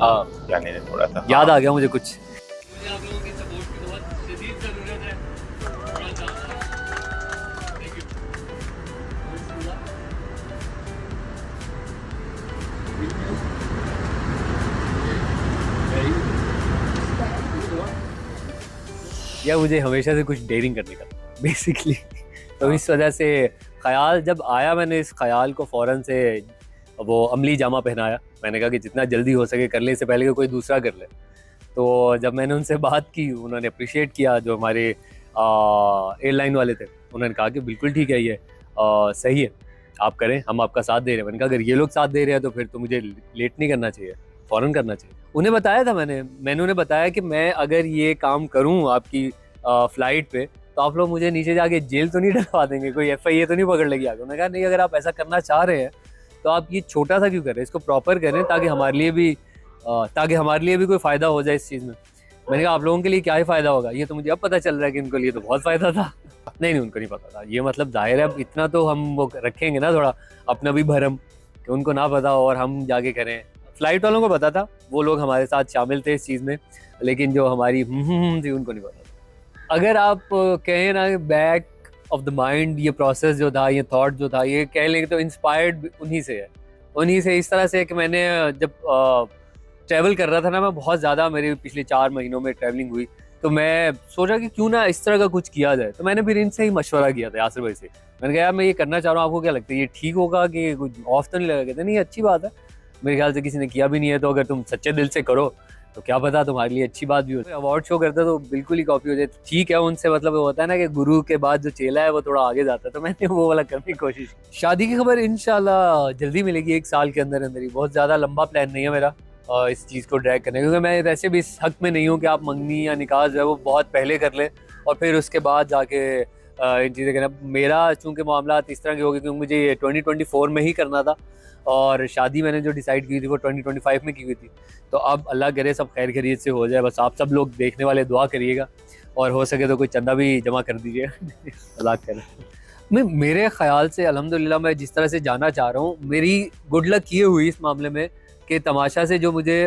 हाँ, जाने ने थोड़ा सा याद हाँ। आ गया मुझे कुछ। मुझे आप लोगों की सपोर्ट की बहुत शदीद ज़रूरत है, थोड़ा सा। Thank you. या मुझे हमेशा से कुछ डेयरिंग करने का बेसिकली। तो इस वजह से ख्याल जब आया, मैंने इस ख्याल को फ़ौरन से वो अमली जामा पहनाया। मैंने कहा कि जितना जल्दी हो सके कर ले, इससे पहले कि कोई दूसरा कर ले। तो जब मैंने उनसे बात की, उन्होंने अप्रिशिएट किया। जो हमारे एयरलाइन वाले थे, उन्होंने कहा कि बिल्कुल ठीक है, ये सही है, आप करें, हम आपका साथ दे रहे हैं। मैंने कहा अगर ये लोग साथ दे रहे हैं तो फिर तो मुझे लेट नहीं करना चाहिए, फ़ौरन करना चाहिए। उन्हें बताया था मैंने उन्हें बताया कि मैं अगर ये काम करूँ आपकी फ़्लाइट पे, तो आप लोग मुझे नीचे जाके जेल तो नहीं डलवा देंगे, कोई FIA तो नहीं पकड़ लेगी आगे। उन्होंने कहा नहीं, अगर आप ऐसा करना चाह रहे हैं तो आप ये छोटा सा क्यों कर रहे हैं, इसको प्रॉपर करें ताकि हमारे लिए भी कोई फ़ायदा हो जाए इस चीज़ में। मैंने कहा आप लोगों के लिए क्या ही फ़ायदा होगा, ये तो मुझे अब पता चल रहा है कि उनके लिए तो बहुत फ़ायदा था। नहीं, उनको नहीं पता था ये, मतलब ज़ाहिर है अब इतना तो हम वो रखेंगे ना थोड़ा अपना भी भरम, कि उनको ना पता हो और हम जाके करें। फ़्लाइट वालों को पता था, वो लोग हमारे साथ शामिल थे इस चीज़ में, लेकिन जो हमारी थी उनको नहीं पता था। अगर आप कहें ना बैक ऑफ द माइंड, ये प्रोसेस जो था, ये थॉट जो था, ये कह लेंगे तो इंस्पायर्ड उन्हीं से है। उन्हीं से इस तरह से कि मैंने जब ट्रैवल कर रहा था ना, मैं बहुत ज़्यादा, मेरे पिछले 4 महीनों में ट्रैवलिंग हुई, तो मैं सोचा कि क्यों ना इस तरह का कुछ किया जाए। तो मैंने फिर इनसे ही मशवरा किया था, यासिर भाई से। मैंने कहा यार मैं ये करना चाह रहा हूँ, आपको क्या लगता है ये ठीक होगा कि कुछ ऑफ तो नहीं लगा? कहते नहीं, अच्छी बात है, मेरे ख्याल से किसी ने किया भी नहीं है, तो अगर तुम सच्चे दिल से करो तो क्या पता तुम्हारे लिए अच्छी बात भी हो। अवार्ड शो करता तो बिल्कुल ही कॉपी हो जाए, ठीक है उनसे, मतलब वो होता है ना कि गुरु के बाद जो चेला है वो थोड़ा आगे जाता है, तो मैंने वो वाला करने की कोशिश की। शादी की खबर इंशाल्लाह जल्दी मिलेगी, 1 साल के अंदर अंदर ही। बहुत ज़्यादा लंबा प्लान नहीं है मेरा इस चीज़ को ड्रैग करने, क्योंकि मैं वैसे भी इस हक में नहीं हूँ कि आप मंगनी या निकाह जो है वो बहुत पहले कर लें और फिर उसके बाद जाके इन चीज़ें करना। मेरा चूँकि मामला इस तरह के हो गए, क्योंकि मुझे ये 2024 में ही करना था, और शादी मैंने जो डिसाइड की थी वो 2025 में की हुई थी। तो अब अल्लाह करे सब खैर खैरियत से हो जाए, बस आप सब लोग देखने वाले दुआ करिएगा, और हो सके तो कोई चंदा भी जमा कर दीजिए। अल्लाह करे। मेरे ख्याल से अल्हम्दुलिल्लाह मैं जिस तरह से जाना चाह रहा हूँ, मेरी गुड लक ये हुई इस मामले में कि तमाशा से जो मुझे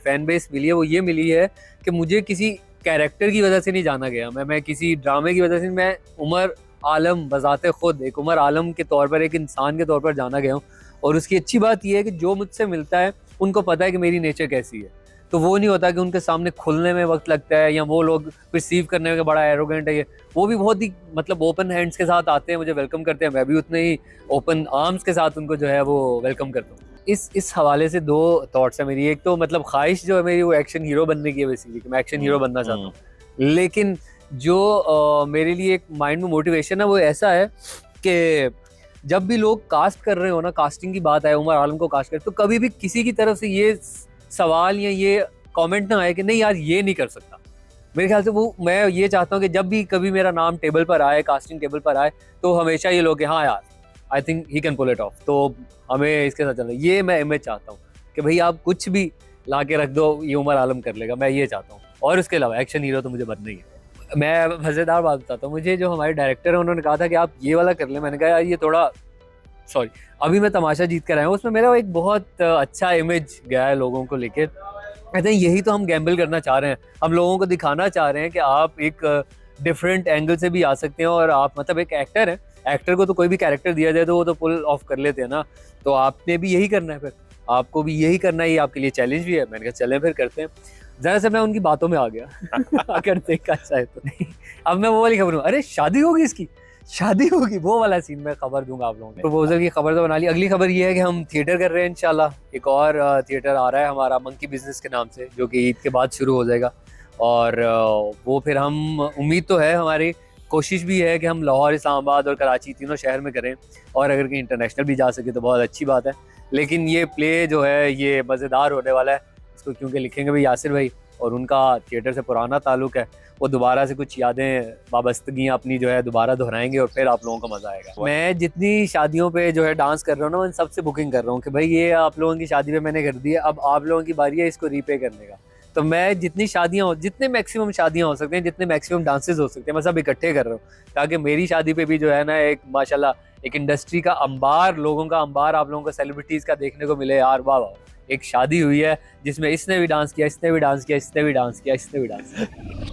फ़ैन बेस मिली है वो ये मिली है कि मुझे किसी कैरेक्टर की वजह से नहीं जाना गया, मैं किसी ड्रामे की वजह से, मैं उमर आलम बज़ाते ख़ुद एक उमर आलम के तौर पर, एक इंसान के तौर पर जाना गया हूँ। और उसकी अच्छी बात यह है कि जो मुझसे मिलता है उनको पता है कि मेरी नेचर कैसी है, तो वो नहीं होता कि उनके सामने खुलने में वक्त लगता है, या वो लोग परसीव करने में बड़ा एरोगेंट है ये। वो भी बहुत ही मतलब ओपन हैंड्स के साथ आते हैं, मुझे वेलकम करते हैं, मैं भी उतने ही ओपन आर्म्स के साथ उनको जो है वो वेलकम करता हूँ। इस हवाले से 2 थॉट्स है मेरी। एक तो मतलब ख्वाहिश जो है मेरी वो एक्शन हीरो बनने की है बेसिकली, कि मैं एक्शन हीरो बनना चाहता हूँ। लेकिन जो मेरे लिए एक माइंड में मोटिवेशन है वो ऐसा है कि जब भी लोग कास्ट कर रहे हो ना, कास्टिंग की बात आए, उमर आलम को कास्ट कर, तो कभी भी किसी की तरफ से ये सवाल या ये कमेंट ना आए कि नहीं यार ये नहीं कर सकता। मेरे ख्याल से वो, मैं ये चाहता हूँ कि जब भी कभी मेरा नाम टेबल पर आए, कास्टिंग टेबल पर आए, तो हमेशा ये लोग हाँ यार I think he can pull it off, तो हमें इसके साथ चलना। ये मैं इमेज चाहता हूँ कि भाई आप कुछ भी ला के रख दो, ये उमर आलम कर लेगा, मैं ये चाहता हूँ। और उसके अलावा एक्शन हीरो तो मुझे बनना ही है। मैं मज़ेदार बात बताता हूँ, मुझे जो हमारे डायरेक्टर है उन्होंने कहा था कि आप ये वाला कर लें। मैंने कहा यार ये थोड़ा सॉरी, अभी मैं तमाशा जीत कर आया हूँ, उसमें मेरा एक बहुत अच्छा इमेज गया है लोगों को लेकर। कहते हैं यही तो हम गैम्बल करना चाह रहे हैं, हम लोगों को दिखाना चाह रहे हैं कि आप एक डिफरेंट एंगल से भी आ सकते हैं, और आप मतलब एक एक्टर हैं, एक्टर को तो कोई भी कैरेक्टर दिया जाए तो वो तो पुल ऑफ कर लेते हैं ना, तो आपने भी यही करना है, फिर आपको भी यही करना है, ये आपके लिए चैलेंज भी है। मैंने कहा चलें फिर करते हैं। ज़रा से मैं उनकी बातों में आ गया अगर देखा चाहे तो। नहीं, अब मैं वो वाली खबर हूँ, अरे शादी होगी इसकी, शादी होगी, वो वाला सीन मैं खबर दूंगा आप लोगों को। प्रपोजल की खबर तो बना ली। अगली खबर ये है कि हम थिएटर कर रहे हैं इंशाल्लाह। एक और थिएटर आ रहा है हमारा मंकी बिजनेस के नाम से, जो कि ईद के बाद शुरू हो जाएगा, और वो फिर हम, उम्मीद तो है, हमारी कोशिश भी है कि हम लाहौर, इस्लामाबाद और कराची तीनों शहर में करें, और अगर कहीं इंटरनेशनल भी जा सके तो बहुत अच्छी बात है। लेकिन ये प्ले जो है ये मज़ेदार होने वाला है, इसको क्योंकि लिखेंगे भाई यासिर भाई, और उनका थिएटर से पुराना ताल्लुक है, वो दोबारा से कुछ यादें, वाबस्तगियाँ अपनी जो है दोबारा दोहराएंगे, और फिर आप लोगों को मज़ा आएगा। मैं जितनी शादियों पे जो है डांस कर रहा हूँ ना, मैं सबसे बुकिंग कर रहा हूँ कि भाई ये आप लोगों की शादी पे मैंने कर दी है, अब आप लोगों की बारी है इसको रीपे करने का। तो मैं जितनी शादियाँ हो, जितने मैक्सिमम शादियाँ हो सकते हैं, जितने मैक्सिमम डांसेस हो सकते हैं, मैं सब इकट्ठे कर रहा हूँ, ताकि मेरी शादी पे भी जो है ना एक माशाल्लाह एक इंडस्ट्री का अंबार, लोगों का अंबार आप लोगों को, सेलिब्रिटीज़ का देखने को मिले। यार वाह वाह, एक शादी हुई है जिसमें इसने भी डांस किया, इसने भी डांस किया, इसने भी डांस किया, इसने भी डांस किया।